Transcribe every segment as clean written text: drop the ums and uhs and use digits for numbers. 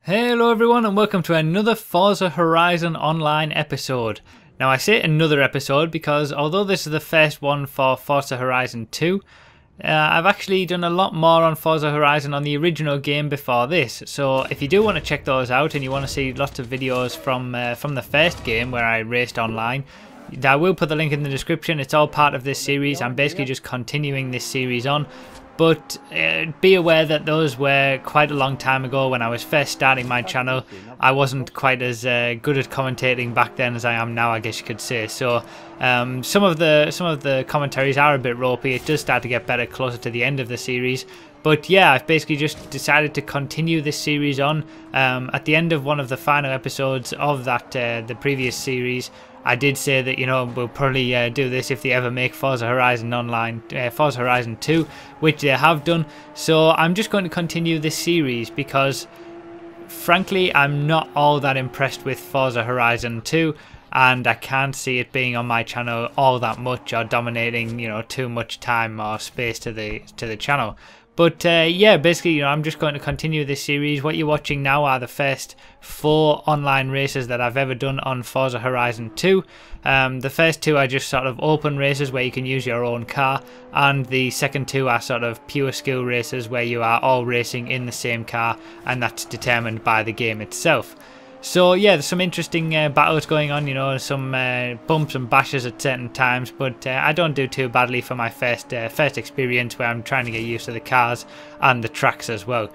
Hello everyone and welcome to another Forza Horizon online episode. Now I say another episode because although this is the first one for Forza Horizon 2, I've actually done a lot more on Forza Horizon on the original game before this. So if you do want to check those out and you want to see lots of videos from the first game where I raced online, I will put the link in the description. It's all part of this series. I'm basically just continuing this series on. But be aware that those were quite a long time ago when I was first starting my channel. I wasn't quite as good at commentating back then as I am now, I guess you could say. So some of the commentaries are a bit ropey. It does start to get better closer to the end of the series. But yeah, I've basically just decided to continue this series on. At the end of one of the final episodes of that the previous series, I did say that, you know, we'll probably do this if they ever make Forza Horizon Online, Forza Horizon 2, which they have done. So I'm just going to continue this series because, frankly, I'm not all that impressed with Forza Horizon 2, and I can't see it being on my channel all that much or dominating, you know, too much time or space to the channel. But yeah, basically, you know, I'm just going to continue this series. What you're watching now are the first 4 online races that I've ever done on Forza Horizon 2. The first 2 are just sort of open races where you can use your own car, and the second 2 are sort of pure skill races where you are all racing in the same car, and that's determined by the game itself. So yeah, there's some interesting battles going on, you know, some bumps and bashes at certain times, but I don't do too badly for my first experience where I'm trying to get used to the cars and the tracks as well.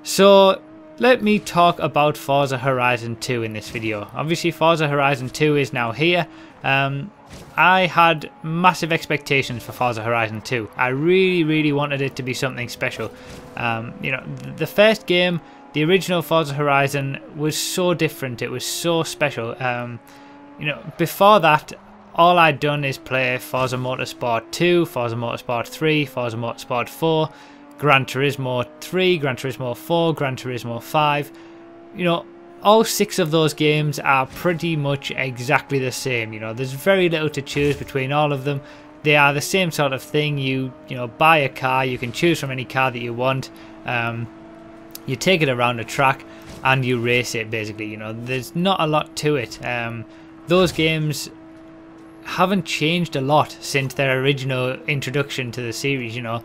So let me talk about Forza Horizon 2 in this video. Obviously Forza Horizon 2 is now here. I had massive expectations for Forza Horizon 2. I really wanted it to be something special. You know, the first game, the original Forza Horizon, was so different. It was so special. You know, before that, all I'd done is play Forza Motorsport 2, Forza Motorsport 3, Forza Motorsport 4, Gran Turismo 3, Gran Turismo 4, Gran Turismo 5. You know, all 6 of those games are pretty much exactly the same. You know, there's very little to choose between all of them. They are the same sort of thing. You know, buy a car, you can choose from any car that you want. You take it around a track and you race it, basically. You know, there's not a lot to it. Those games haven't changed a lot since their original introduction to the series. You know,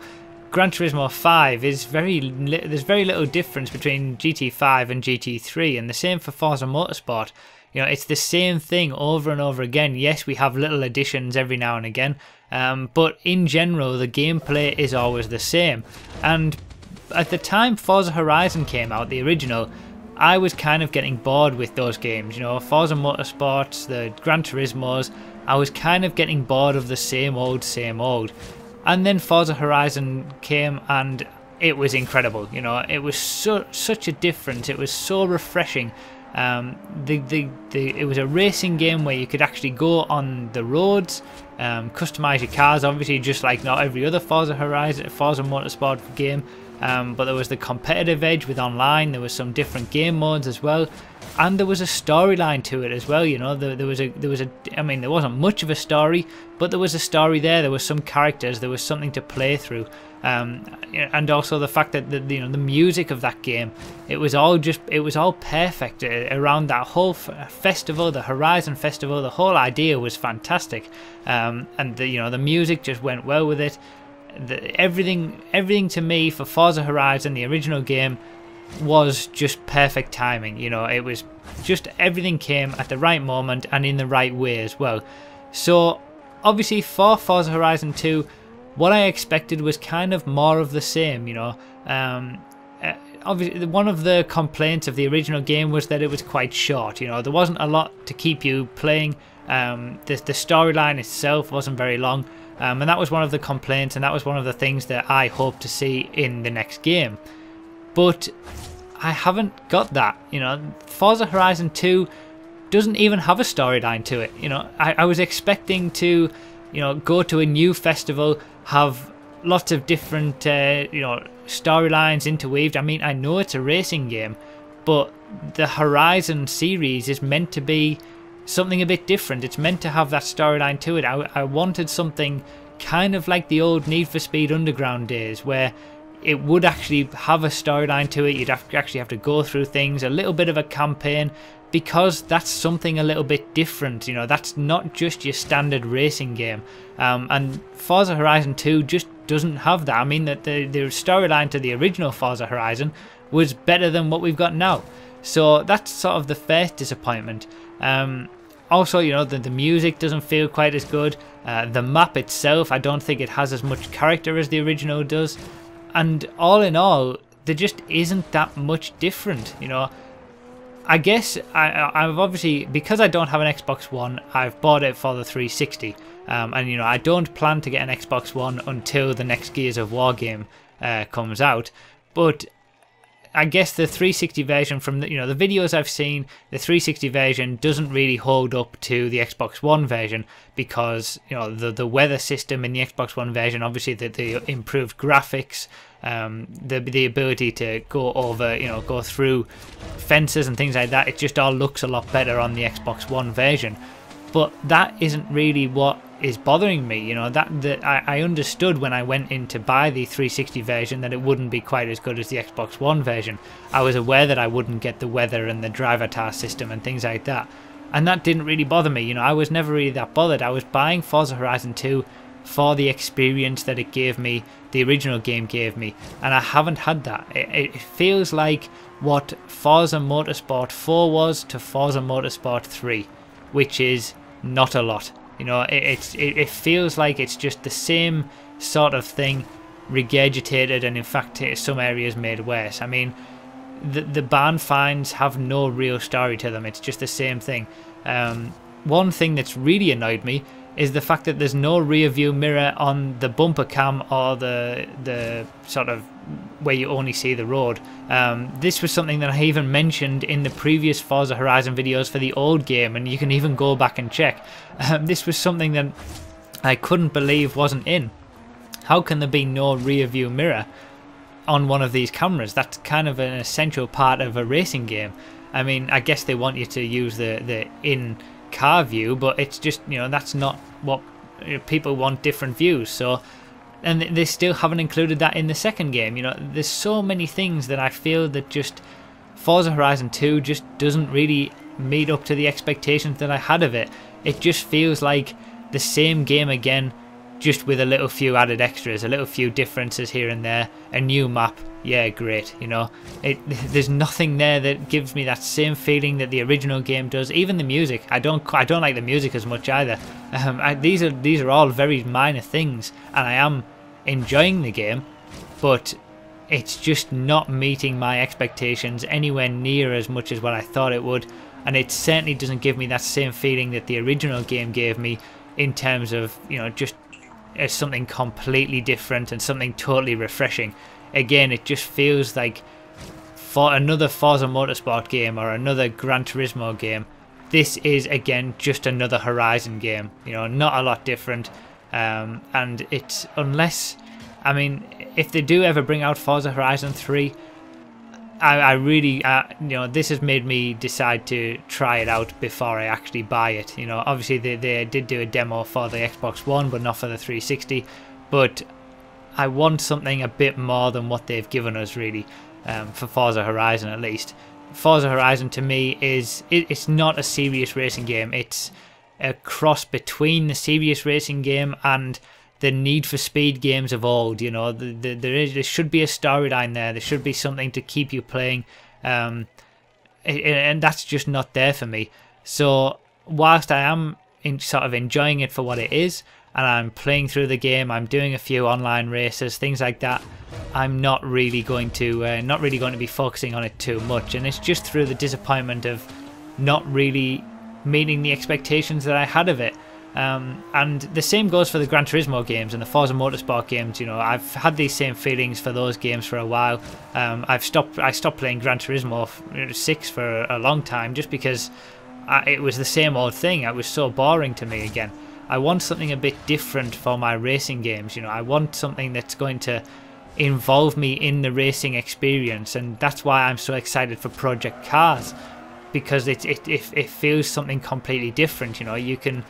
Gran Turismo 5 is there's very little difference between GT5 and GT3, and the same for Forza Motorsport. You know, it's the same thing over and over again. Yes, we have little additions every now and again, but in general the gameplay is always the same. And at the time Forza Horizon came out, the original, I was kind of getting bored with those games. You know, Forza Motorsports, the Gran Turismos, I was kind of getting bored of the same old. And then Forza Horizon came and it was incredible. You know, it was such a difference. It was so refreshing. It was a racing game where you could actually go on the roads, customize your cars, obviously just like not every other Forza Motorsport game. But there was the competitive edge with online. There was some different game modes as well, and there was a storyline to it as well. You know, there was a. I mean, there wasn't much of a story, but there was a story there. There was some characters. There was something to play through, and also the fact that you know, the music of that game, it was all perfect around that whole festival, the Horizon Festival. The whole idea was fantastic, and you know, the music just went well with it. Everything to me for Forza Horizon, the original game, was just perfect timing. You know, it was just everything came at the right moment and in the right way as well. So obviously for Forza Horizon 2, what I expected was kind of more of the same. You know, obviously one of the complaints of the original game was that it was quite short. You know, there wasn't a lot to keep you playing. The storyline itself wasn't very long. And that was one of the complaints, and that was one of the things that I hope to see in the next game. But I haven't got that. You know, Forza Horizon 2 doesn't even have a storyline to it. You know, I was expecting to, you know, go to a new festival, have lots of different, you know, storylines interweaved. I mean, I know it's a racing game, but the Horizon series is meant to be something a bit different. It's meant to have that storyline to it. I wanted something kind of like the old Need for Speed Underground days, where it would actually have a storyline to it. You'd actually have to go through things, a little bit of a campaign, because that's something a little bit different. You know, that's not just your standard racing game. And Forza Horizon 2 just doesn't have that. I mean, that the storyline to the original Forza Horizon was better than what we've got now. So that's sort of the first disappointment. Also, you know, the music doesn't feel quite as good. The map itself, I don't think it has as much character as the original does. And all in all, there just isn't that much different, you know. I guess I've obviously, because I don't have an Xbox One, I've bought it for the 360. And, you know, I don't plan to get an Xbox One until the next Gears of War game comes out. But I guess the 360 version, from the, you know, the videos I've seen, the 360 version doesn't really hold up to the Xbox One version, because, you know, the weather system in the Xbox One version, obviously the improved graphics, the ability to go over, you know, go through fences and things like that, it just all looks a lot better on the Xbox One version. But that isn't really what is bothering me, you know. I understood when I went in to buy the 360 version that it wouldn't be quite as good as the Xbox One version. I was aware that I wouldn't get the weather and the driver system and things like that, and that didn't really bother me. You know, I was never really that bothered. I was buying Forza Horizon 2 for the experience that it gave me, the original game gave me, and I haven't had that. It feels like what Forza Motorsport 4 was to Forza Motorsport 3, which is not a lot. You know, it feels like it's just the same sort of thing regurgitated, and in fact some areas made worse. I mean, the barn finds have no real story to them. It's just the same thing. One thing that's really annoyed me is the fact that there's no rear view mirror on the bumper cam, or the sort of where you only see the road. This was something that I even mentioned in the previous Forza Horizon videos for the old game, and you can even go back and check. This was something that I couldn't believe wasn't in. How can there be no rear view mirror on one of these cameras? That's kind of an essential part of a racing game. I mean, I guess they want you to use the in-car view, but it's just, you know, that's not what people want. Different views. So, and they still haven't included that in the second game. You know, there's so many things that I feel that just Forza Horizon 2 just doesn't really meet up to the expectations that I had of it. It just feels like the same game again, just with a little few added extras, a little few differences here and there, a new map. Yeah, great. You know, there's nothing there that gives me that same feeling that the original game does. Even the music, I don't like the music as much either. These are all very minor things, and I am enjoying the game, but it's just not meeting my expectations anywhere near as much as what I thought it would, and it certainly doesn't give me that same feeling that the original game gave me, in terms of, you know, just as something completely different and something totally refreshing. Again, it just feels like for another Forza Motorsport game or another Gran Turismo game, this is again just another Horizon game. You know, not a lot different. And it's, unless, I mean, if they do ever bring out Forza Horizon 3, I really, you know, this has made me decide to try it out before I actually buy it. You know, obviously they did do a demo for the Xbox One, but not for the 360. But I want something a bit more than what they've given us, really, for Forza Horizon at least. Forza Horizon to me it's not a serious racing game. It's a cross between the serious racing game and the Need for Speed games of old. You know, there should be a storyline there. There should be something to keep you playing, and that's just not there for me. So whilst I am sort of enjoying it for what it is, and I'm playing through the game, I'm doing a few online races, things like that, I'm not really going to be focusing on it too much, and it's just through the disappointment of not really meeting the expectations that I had of it. And the same goes for the Gran Turismo games and the Forza Motorsport games. You know, I've had these same feelings for those games for a while. I stopped playing Gran Turismo 6 for a long time, just because it was the same old thing. It was so boring to me again. I want something a bit different for my racing games. You know, I want something that's going to involve me in the racing experience, and that's why I'm so excited for Project Cars, because it feels something completely different. You know, you can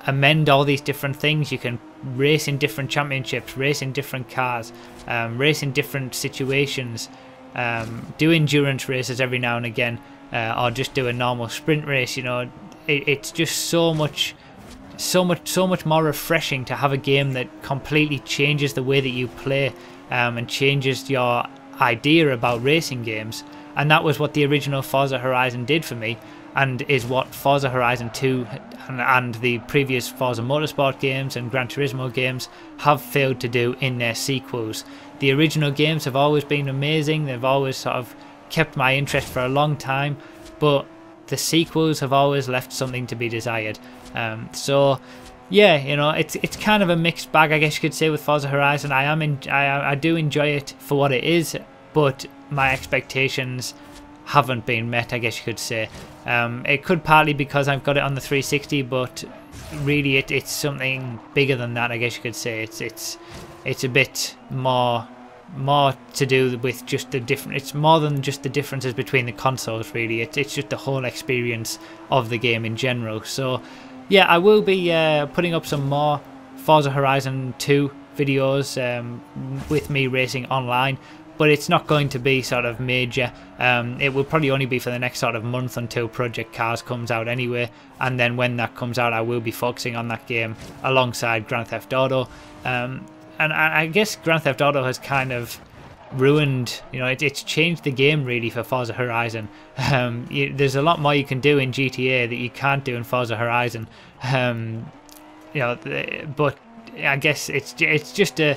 amend all these different things. You can race in different championships, race in different cars, race in different situations, do endurance races every now and again, or just do a normal sprint race. You know, it's just so much more refreshing to have a game that completely changes the way that you play, and changes your idea about racing games. And that was what the original Forza Horizon did for me, and is what Forza Horizon 2 and the previous Forza Motorsport games and Gran Turismo games have failed to do in their sequels. The original games have always been amazing, they've always sort of kept my interest for a long time, but the sequels have always left something to be desired. So yeah, you know, it's kind of a mixed bag, I guess you could say, with Forza Horizon. I do enjoy it for what it is, but my expectations haven't been met, I guess you could say. It could partly because I've got it on the 360, but really it's something bigger than that, I guess you could say. It's a bit more to do with just the different. It's more than just the differences between the consoles, really. It's just the whole experience of the game in general. So yeah, I will be putting up some more Forza Horizon 2 videos with me racing online, but it's not going to be sort of major. It will probably only be for the next sort of month until Project Cars comes out anyway, and then when that comes out I will be focusing on that game alongside Grand Theft Auto. And I guess Grand Theft Auto has kind of ruined, you know, it's changed the game really for Forza Horizon. There's a lot more you can do in GTA that you can't do in Forza Horizon. You know, but I guess it's just a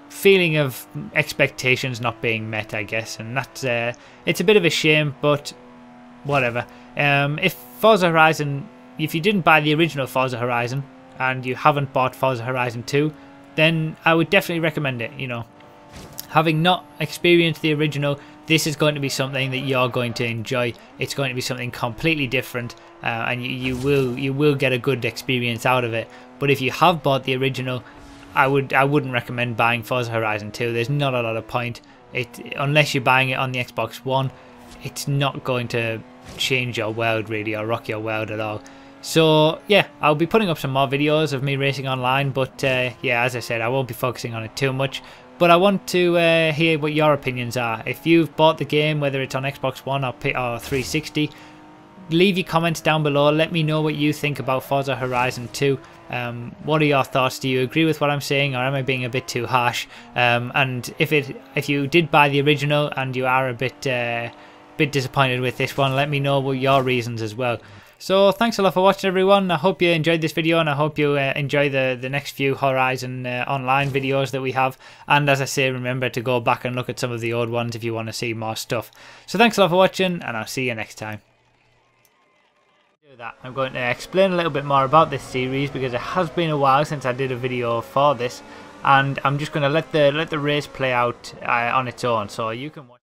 feeling of expectations not being met, I guess, and that's it's a bit of a shame, but whatever. If Forza Horizon, if you didn't buy the original Forza Horizon and you haven't bought Forza Horizon 2, then I would definitely recommend it. You know, having not experienced the original, this is going to be something that you're going to enjoy. It's going to be something completely different, and you will get a good experience out of it. But if you have bought the original, I wouldn't recommend buying Forza Horizon 2. There's not a lot of point. Unless you're buying it on the Xbox One, it's not going to change your world really, or rock your world at all. So yeah, I'll be putting up some more videos of me racing online, but yeah, as I said, I won't be focusing on it too much. But I want to hear what your opinions are. If you've bought the game, whether it's on Xbox One or 360, leave your comments down below. Let me know what you think about Forza Horizon 2. What are your thoughts? Do you agree with what I'm saying, or am I being a bit too harsh? And if you did buy the original and you are a bit disappointed with this one, let me know what your reasons as well. So thanks a lot for watching, everyone. I hope you enjoyed this video, and I hope you enjoy the next few Horizon online videos that we have. And as I say, remember to go back and look at some of the old ones if you want to see more stuff. So thanks a lot for watching, and I'll see you next time. I'm going to explain a little bit more about this series, because it has been a while since I did a video for this, and I'm just going to let the race play out on its own, so you can watch.